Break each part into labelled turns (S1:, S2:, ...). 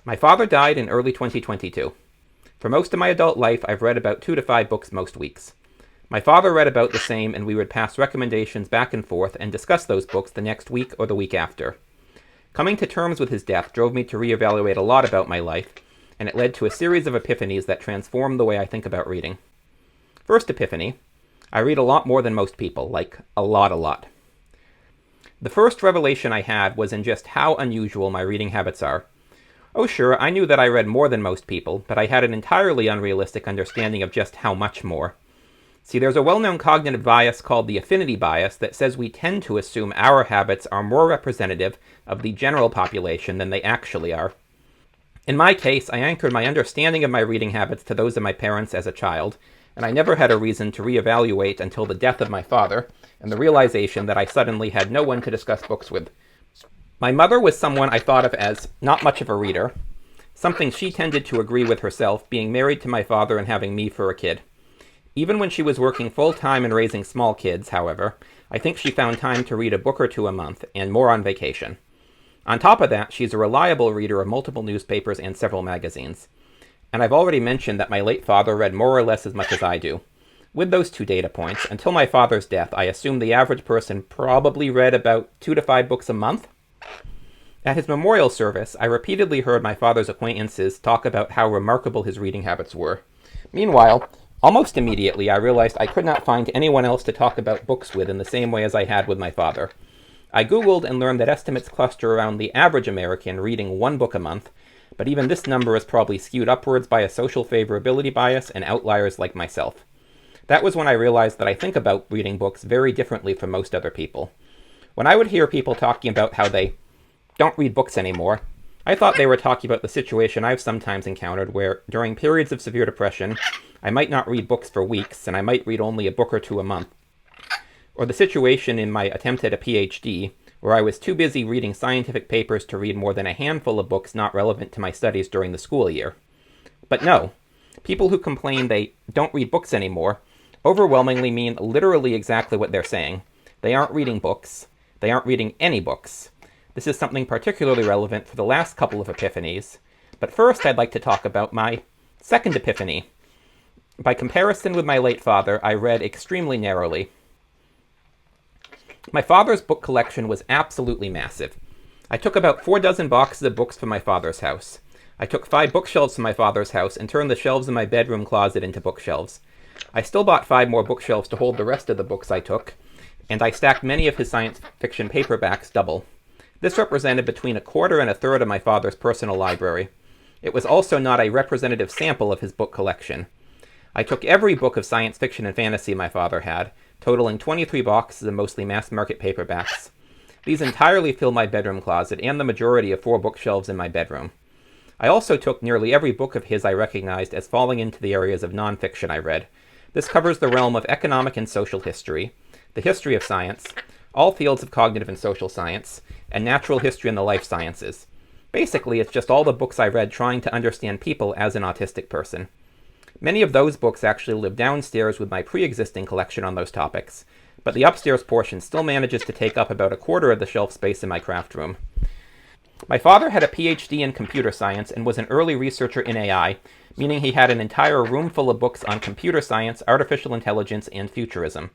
S1: My father died in early 2022. For most of my adult life, I've read about 2 to 5 books most weeks. My father read about the same, and we would pass recommendations back and forth and discuss those books the next week or the week after. Coming to terms with his death drove me to reevaluate a lot about my life, and it led to a series of epiphanies that transformed the way I think about reading. First epiphany: I read a lot more than most people, like a lot. The first revelation I had was in just how unusual my reading habits are. Oh sure, I knew that I read more than most people, but I had an entirely unrealistic understanding of just how much more. See, there's a well-known cognitive bias called the affinity bias that says we tend to assume our habits are more representative of the general population than they actually are. In my case, I anchored my understanding of my reading habits to those of my parents as a child, and I never had a reason to reevaluate until the death of my father and the realization that I suddenly had no one to discuss books with. My mother was someone I thought of as not much of a reader, something she tended to agree with herself, being married to my father and having me for a kid. Even when she was working full-time and raising small kids, however, I think she found time to read a book or two a month, and more on vacation. On top of that, she's a reliable reader of multiple newspapers and several magazines. And I've already mentioned that my late father read more or less as much as I do. With those 2 data points, until my father's death, I assumed the average person probably read about 2 to 5 books a month. At his memorial service, I repeatedly heard my father's acquaintances talk about how remarkable his reading habits were. Meanwhile, almost immediately I realized I could not find anyone else to talk about books with in the same way as I had with my father. I Googled and learned that estimates cluster around the average American reading 1 book a month, but even this number is probably skewed upwards by a social favorability bias and outliers like myself. That was when I realized that I think about reading books very differently from most other people. When I would hear people talking about how they don't read books anymore, I thought they were talking about the situation I've sometimes encountered where, during periods of severe depression, I might not read books for weeks, and I might read only a book or 2 a month. Or the situation in my attempt at a PhD, where I was too busy reading scientific papers to read more than a handful of books not relevant to my studies during the school year. But no, people who complain they don't read books anymore overwhelmingly mean literally exactly what they're saying. They aren't reading books. They aren't reading any books. This is something particularly relevant for the last couple of epiphanies. But first I'd like to talk about my second epiphany. By comparison with my late father, I read extremely narrowly. My father's book collection was absolutely massive. I took about 4 dozen boxes of books from my father's house. I took 5 bookshelves from my father's house and turned the shelves in my bedroom closet into bookshelves. I still bought 5 more bookshelves to hold the rest of the books I took, and I stacked many of his science fiction paperbacks double. This represented between 1/4 and 1/3 of my father's personal library. It was also not a representative sample of his book collection. I took every book of science fiction and fantasy my father had, totaling 23 boxes of mostly mass-market paperbacks. These entirely fill my bedroom closet and the majority of 4 bookshelves in my bedroom. I also took nearly every book of his I recognized as falling into the areas of nonfiction I read. This covers the realm of economic and social history, the history of science, all fields of cognitive and social science, and natural history and the life sciences. Basically, it's just all the books I read trying to understand people as an autistic person. Many of those books actually live downstairs with my pre-existing collection on those topics, but the upstairs portion still manages to take up about 1/4 of the shelf space in my craft room. My father had a PhD in computer science and was an early researcher in AI, meaning he had an entire room full of books on computer science, artificial intelligence, and futurism.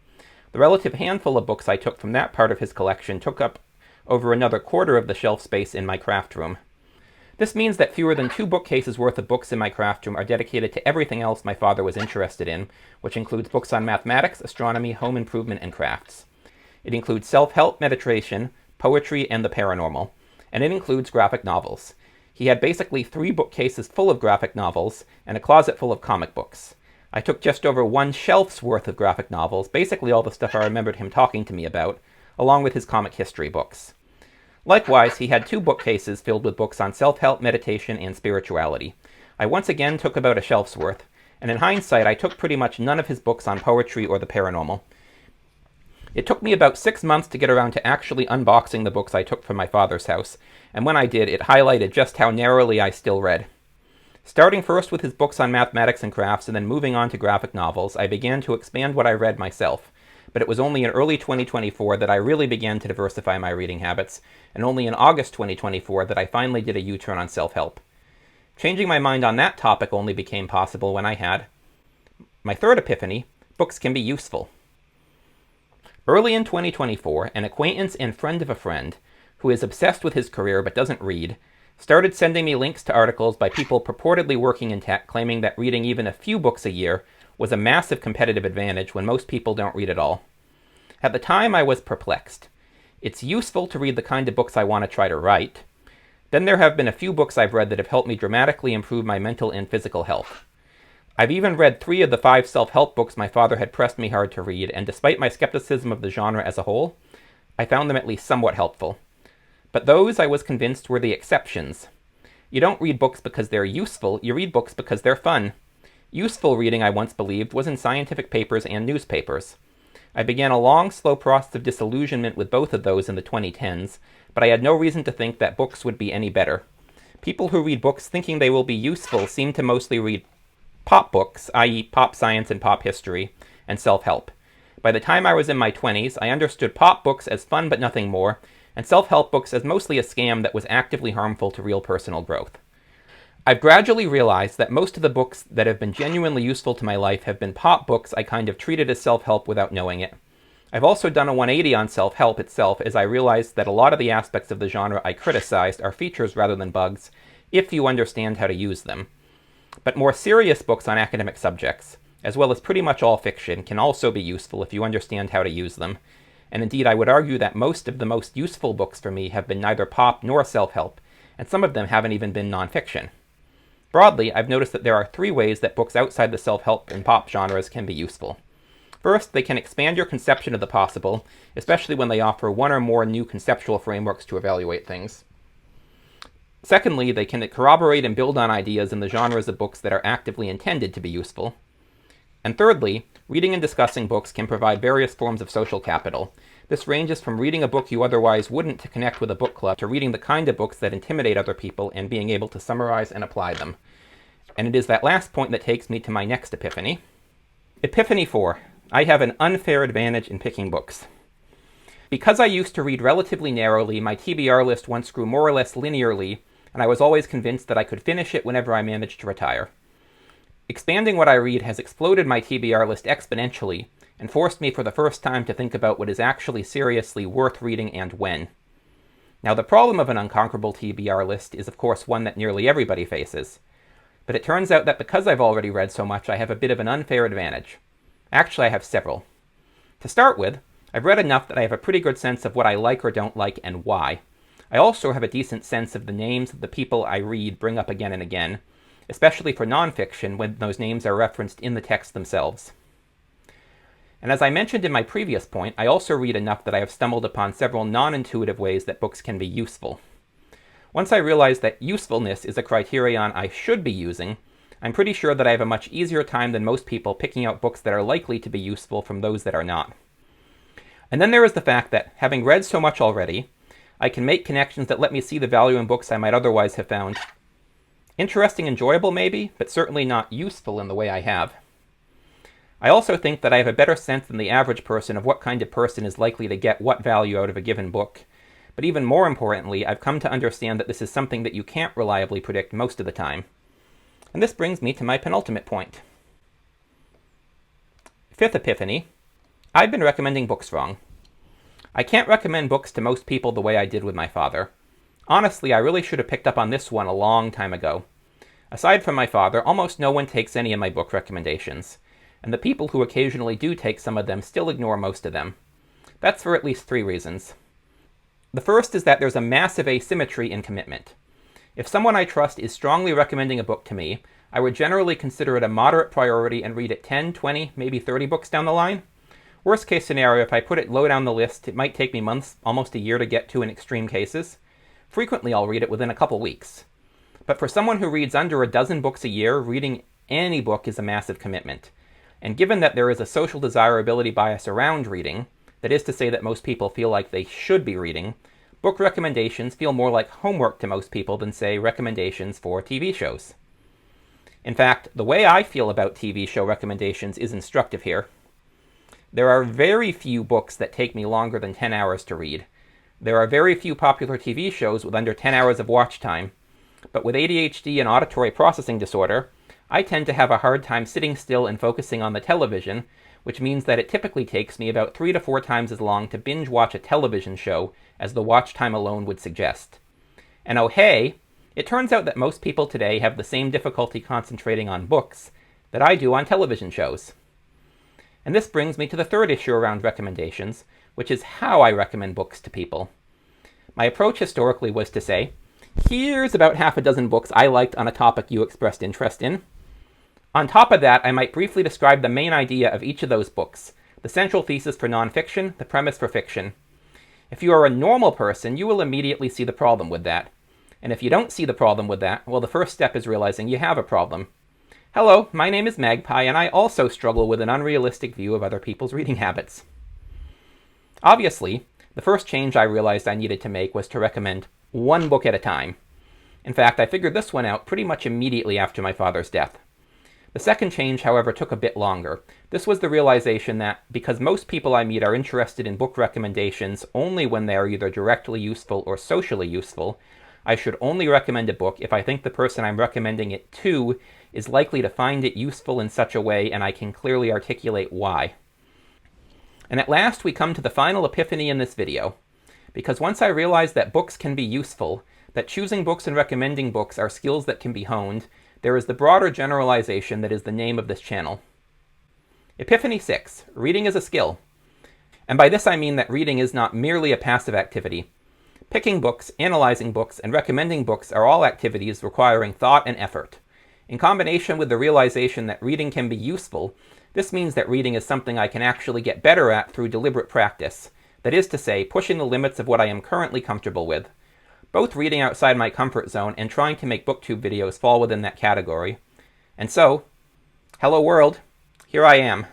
S1: The relative handful of books I took from that part of his collection took up over another 1/4 of the shelf space in my craft room. This means that fewer than 2 bookcases worth of books in my craft room are dedicated to everything else my father was interested in, which includes books on mathematics, astronomy, home improvement, and crafts. It includes self-help, meditation, poetry, and the paranormal. And it includes graphic novels. He had basically 3 bookcases full of graphic novels and a closet full of comic books. I took just over 1 shelf's worth of graphic novels, basically all the stuff I remembered him talking to me about, along with his comic history books. Likewise, he had 2 bookcases filled with books on self-help, meditation, and spirituality. I once again took about a shelf's worth, and in hindsight I took pretty much none of his books on poetry or the paranormal. It took me about 6 months to get around to actually unboxing the books I took from my father's house, and when I did, it highlighted just how narrowly I still read. Starting first with his books on mathematics and crafts and then moving on to graphic novels, I began to expand what I read myself. But it was only in early 2024 that I really began to diversify my reading habits, and only in August 2024 that I finally did a U-turn on self-help. Changing my mind on that topic only became possible when I had my third epiphany: books can be useful. Early in 2024, an acquaintance and friend of a friend, who is obsessed with his career but doesn't read, started sending me links to articles by people purportedly working in tech claiming that reading even a few books a year was a massive competitive advantage when most people don't read at all. At the time, I was perplexed. It's useful to read the kind of books I want to try to write. Then there have been a few books I've read that have helped me dramatically improve my mental and physical health. I've even read 3 of the 5 self-help books my father had pressed me hard to read, and despite my skepticism of the genre as a whole, I found them at least somewhat helpful. But those, I was convinced, were the exceptions. You don't read books because they're useful, you read books because they're fun. Useful reading, I once believed, was in scientific papers and newspapers. I began a long, slow process of disillusionment with both of those in the 2010s, but I had no reason to think that books would be any better. People who read books thinking they will be useful seem to mostly read pop books, i.e. pop science and pop history, and self-help. By the time I was in my 20s, I understood pop books as fun but nothing more, and self-help books as mostly a scam that was actively harmful to real personal growth. I've gradually realized that most of the books that have been genuinely useful to my life have been pop books I kind of treated as self-help without knowing it. I've also done a 180 on self-help itself, as I realized that a lot of the aspects of the genre I criticized are features rather than bugs, if you understand how to use them. But more serious books on academic subjects, as well as pretty much all fiction, can also be useful if you understand how to use them. And indeed, I would argue that most of the most useful books for me have been neither pop nor self-help, and some of them haven't even been nonfiction. Broadly, I've noticed that there are 3 ways that books outside the self-help and pop genres can be useful. First, they can expand your conception of the possible, especially when they offer 1 or more new conceptual frameworks to evaluate things. Secondly, they can corroborate and build on ideas in the genres of books that are actively intended to be useful. And thirdly, reading and discussing books can provide various forms of social capital. This ranges from reading a book you otherwise wouldn't to connect with a book club, to reading the kind of books that intimidate other people and being able to summarize and apply them. And it is that last point that takes me to my next epiphany. Epiphany 4. I have an unfair advantage in picking books. Because I used to read relatively narrowly, my TBR list once grew more or less linearly, and I was always convinced that I could finish it whenever I managed to retire. Expanding what I read has exploded my TBR list exponentially, and forced me for the first time to think about what is actually seriously worth reading and when. Now, the problem of an unconquerable TBR list is of course one that nearly everybody faces. But it turns out that because I've already read so much, I have a bit of an unfair advantage. Actually, I have several. To start with, I've read enough that I have a pretty good sense of what I like or don't like and why. I also have a decent sense of the names of the people I read bring up again and again, especially for nonfiction when those names are referenced in the text themselves. And as I mentioned in my previous point, I also read enough that I have stumbled upon several non-intuitive ways that books can be useful. Once I realized that usefulness is a criterion I should be using, I'm pretty sure that I have a much easier time than most people picking out books that are likely to be useful from those that are not. And then there is the fact that, having read so much already, I can make connections that let me see the value in books I might otherwise have found interesting, enjoyable maybe, but certainly not useful in the way I have. I also think that I have a better sense than the average person of what kind of person is likely to get what value out of a given book. But even more importantly, I've come to understand that this is something that you can't reliably predict most of the time. And this brings me to my penultimate point. Fifth epiphany. I've been recommending books wrong. I can't recommend books to most people the way I did with my father. Honestly, I really should have picked up on this one a long time ago. Aside from my father, almost no one takes any of my book recommendations, and the people who occasionally do take some of them still ignore most of them. That's for at least 3 reasons. The first is that there's a massive asymmetry in commitment. If someone I trust is strongly recommending a book to me, I would generally consider it a moderate priority and read it 10, 20, maybe 30 books down the line. Worst case scenario, if I put it low down the list, it might take me months, almost a year to get to in extreme cases. Frequently, I'll read it within a couple weeks. But for someone who reads under a dozen books a year, reading any book is a massive commitment. And given that there is a social desirability bias around reading, that is to say that most people feel like they should be reading, book recommendations feel more like homework to most people than, say, recommendations for TV shows. In fact, the way I feel about TV show recommendations is instructive here. There are very few books that take me longer than 10 hours to read. There are very few popular TV shows with under 10 hours of watch time. But with ADHD and auditory processing disorder, I tend to have a hard time sitting still and focusing on the television, which means that it typically takes me about 3 to 4 times as long to binge watch a television show as the watch time alone would suggest. And oh hey, it turns out that most people today have the same difficulty concentrating on books that I do on television shows. And this brings me to the third issue around recommendations, which is how I recommend books to people. My approach historically was to say, here's about half a dozen books I liked on a topic you expressed interest in. On top of that, I might briefly describe the main idea of each of those books, the central thesis for nonfiction, the premise for fiction. If you are a normal person, you will immediately see the problem with that. And if you don't see the problem with that, well, the first step is realizing you have a problem. Hello, my name is Magpie, and I also struggle with an unrealistic view of other people's reading habits. Obviously, the first change I realized I needed to make was to recommend one book at a time. In fact, I figured this one out pretty much immediately after my father's death. The second change, however, took a bit longer. This was the realization that, because most people I meet are interested in book recommendations only when they are either directly useful or socially useful, I should only recommend a book if I think the person I'm recommending it to is likely to find it useful in such a way and I can clearly articulate why. And at last we come to the final epiphany in this video. Because once I realized that books can be useful, that choosing books and recommending books are skills that can be honed, there is the broader generalization that is the name of this channel. Epiphany 6. Reading is a skill. And by this I mean that reading is not merely a passive activity. Picking books, analyzing books, and recommending books are all activities requiring thought and effort. In combination with the realization that reading can be useful, this means that reading is something I can actually get better at through deliberate practice. That is to say, pushing the limits of what I am currently comfortable with. Both reading outside my comfort zone and trying to make booktube videos fall within that category. And so, hello world, here I am.